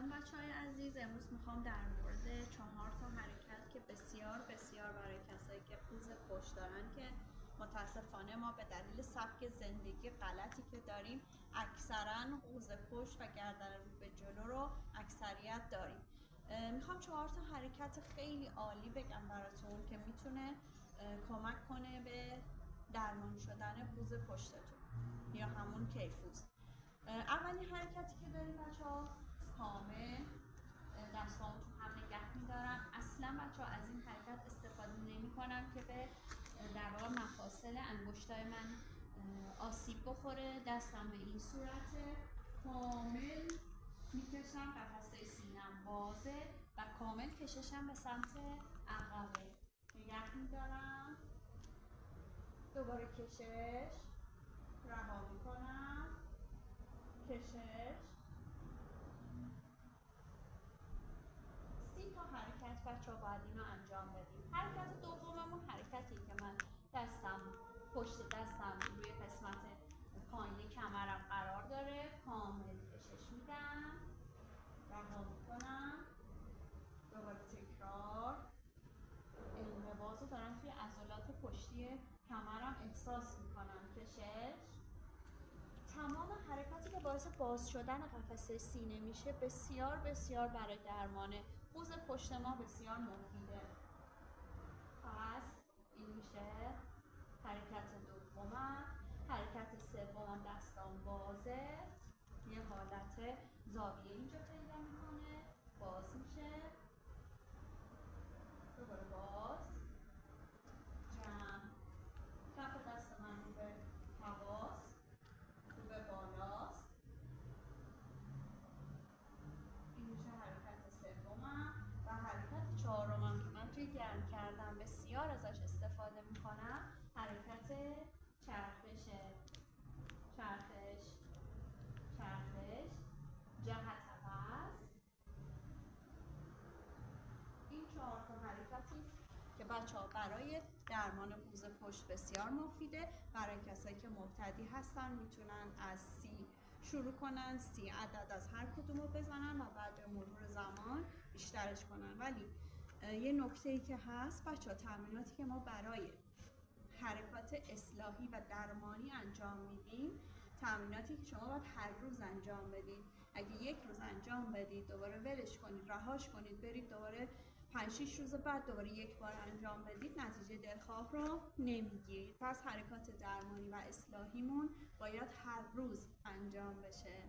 سلام بچه‌های عزیز. امروز میخوام در مورد 4 تا حرکت که بسیار بسیار برای کسایی که قوز پشت دارن که متاسفانه ما به دلیل سبک زندگی غلطی که داریم اکثرا قوز پشت و گردن رو به جلو رو اکثریت داریم. میخوام 4 تا حرکت خیلی عالی بگم براتون که میتونه کمک کنه به درمان شدن قوز پشتتون یا همون کیفوز. اولین حرکتی که داریم بچه‌ها کامل دستام تو هم نگه میدارم. اصلا بچه‌ها از این حرکت استفاده نمی کنم که به در واقع مفاصل انگشتای من آسیب بخوره. دستم به این صورته، کامل میکشم، قفسه سینم بازه و کامل کششم به سمت عقبه نگه میدارم. دوباره کشش، رها میکنم، کشش. 30 تا حرکت بچه‌ها باید اینو انجام بدیم. حرکت دوممون حرکتی که من دستم پشت دستم روی قسمت پایینی کمرم قرار داره، کامل کشش میدم، رها میکنم، دوباره تکرار. انقباض رو دارم توی عضلات پشتی کمرم احساس میکنم. کشش. تمام حرکاتی که باعث باز شدن قفسه سینه میشه بسیار بسیار برای درمان قوز پشت ما بسیار مفیده. پس این میشه حرکت دومم. حرکت سومم دستام بازه، یه حالت زاویه اینجا پیدا میکنه، باز میشه، دوباره باز، جمع. کف دست من رو به هواست، رو به بالاست. این میشه حرکت سومم. و حرکت چهارمم که من توی گرم کردن بسیار ازش استفاده میکنم حرکت چرخشه. چرخش، چرخش، جهت عوض. این 4 تا حرکتی که بچه‌ها برای درمان قوز پشت بسیار مفیده. برای کسایی که مبتدی هستن میتونن از 30 شروع کنن، 30 عدد از هر کدوم رو بزنن و بعد به مرور زمان بیشترش کنن. ولی یه نکته‌ای که هست بچه‌ها، تمریناتی که ما برای حرکات اصلاحی و درمانی انجام میدیم تمریناتی که شما باید هر روز انجام بدید. اگه یک روز انجام بدید دوباره ولش کنید، رهاش کنید، برید دوباره 5-6 روز بعد دوباره یک بار انجام بدید، نتیجه دلخواه رو نمیگیرید. پس حرکات درمانی و اصلاحیمون باید هر روز انجام بشه.